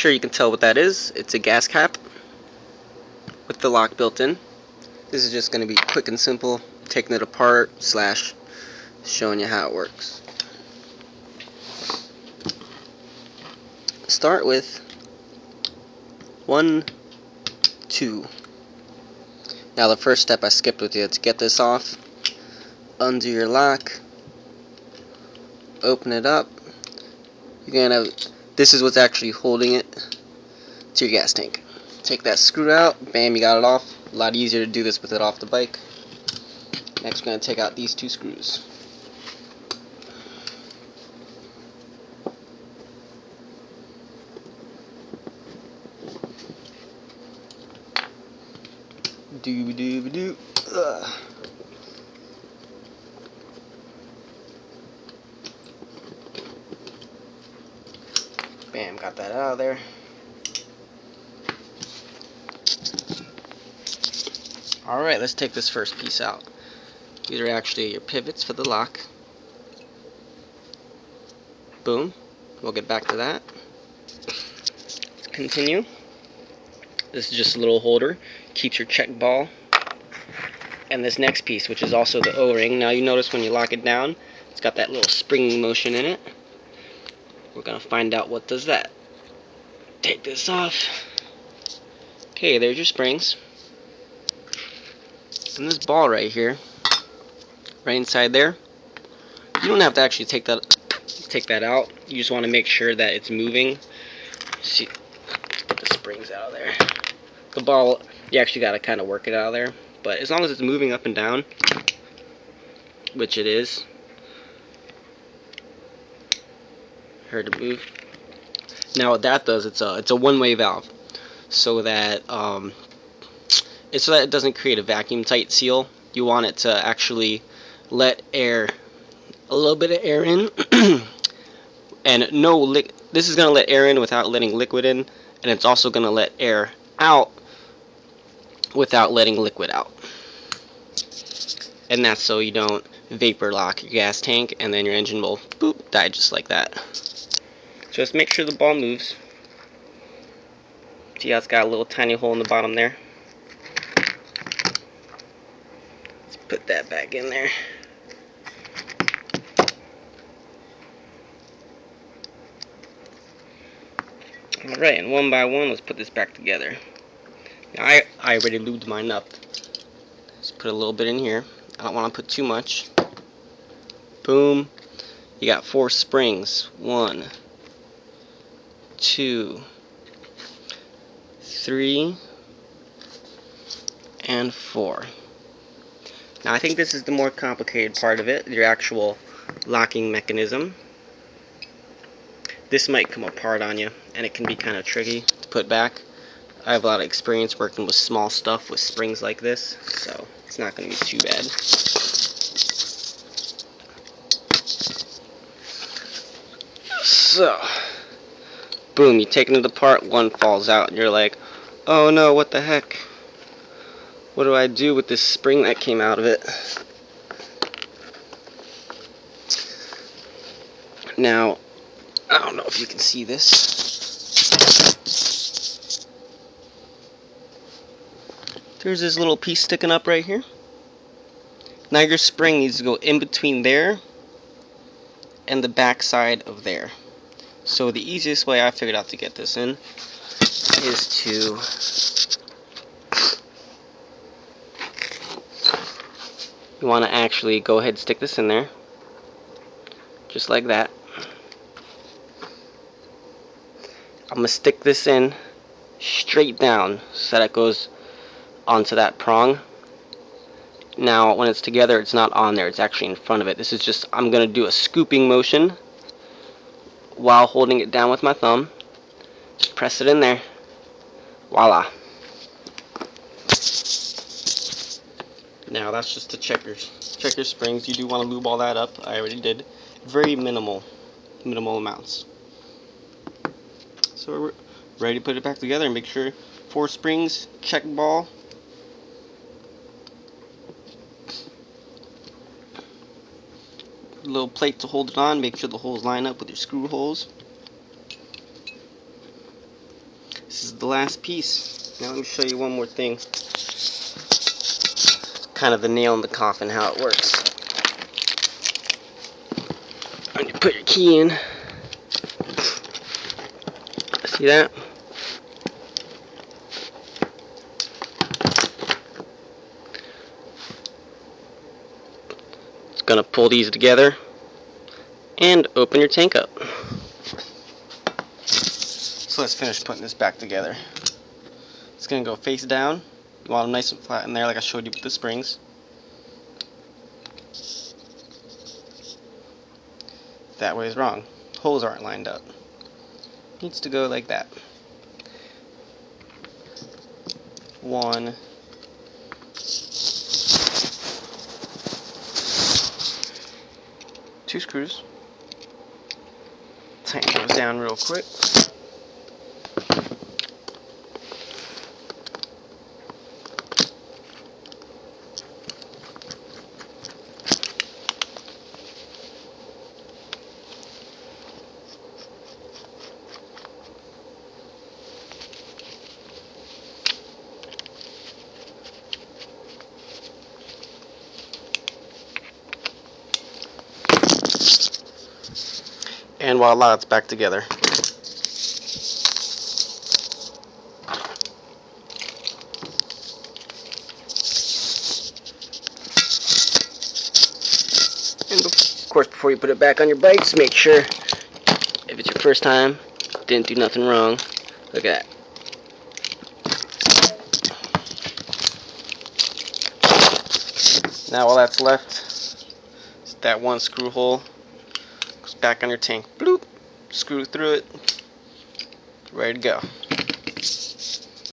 sure you can tell what that is. It's a gas cap with the lock built in. This is just going to be quick and simple, taking it apart / showing you how it works. Start with 1, 2. Now the first step I skipped with you. To get this off, undo your lock, open it up. You're gonna have, this is what's actually holding it to your gas tank. Take that screw out, bam, you got it off. A lot easier to do this with it off the bike. Next we're going to take out these 2 screws. Doo-doo-doo. Bam, got that out of there. Alright, let's take this first piece out. These are actually your pivots for the lock. Boom. We'll get back to that. Let's continue. This is just a little holder. Keeps your check ball. And this next piece, which is also the O-ring. Now you notice when you lock it down, it's got that little spring motion in it. We're going to find out what does that. Take this off. Okay, there's your springs. And this ball right here, right inside there, you don't have to actually take that out. You just want to make sure that it's moving. See, get the springs out of there. The ball, you actually got to kind of work it out of there. But as long as it's moving up and down, which it is, heard to move. Now what that does, it's a one-way valve, so that it doesn't create a vacuum tight seal. You want it to actually let air, a little bit of air in, and this is going to let air in without letting liquid in, and it's also going to let air out without letting liquid out. And that's so you don't vapor lock your gas tank and then your engine will boop die just like that. Just make sure the ball moves. See how it's got a little tiny hole in the bottom there? Let's put that back in there. Alright, and one by one, let's put this back together. Now, I already lubed mine up. Just put a little bit in here. I don't want to put too much. Boom. You got 4 springs. 1, 2, 3, and 4. Now I think this is the more complicated part of it, your actual locking mechanism. This might come apart on you, and it can be kind of tricky to put back. I have a lot of experience working with small stuff with springs like this, so it's not going to be too bad. So, boom, you taking it apart, one falls out, and you're like, oh no, what the heck? What do I do with this spring that came out of it? Now, I don't know if you can see this. There's this little piece sticking up right here. Now your spring needs to go in between there and the back side of there. So the easiest way I figured out to get this in is to you want to actually go ahead and stick this in there just like that. I'm going to stick this in straight down so that it goes onto that prong. Now when it's together, it's not on there, it's actually in front of it. This is just, I'm going to do a scooping motion while holding it down with my thumb. Just press it in there. Voila. Now that's just to check your springs. You do want to lube all that up. I already did. Very minimal amounts. So we're ready to put it back together and make sure 4 springs, check ball. Little plate to hold it on. Make sure the holes line up with your screw holes. This is the last piece. Now let me show you one more thing. Kind of the nail in the coffin, how it works. When you put your key in, see that? It's gonna pull these together and open your tank up. So let's finish putting this back together. It's gonna go face down. You want them nice and flat in there like I showed you with the springs. That way is wrong. Holes aren't lined up. Needs to go like that. 1, 2 screws. Tighten those down real quick. And voila, it's back together. And of course, before you put it back on your bikes, make sure, if it's your first time, didn't do nothing wrong. Look at that. Now all that's left is that one screw hole. Goes back on your tank. Bloop. Screw through it. Ready to go.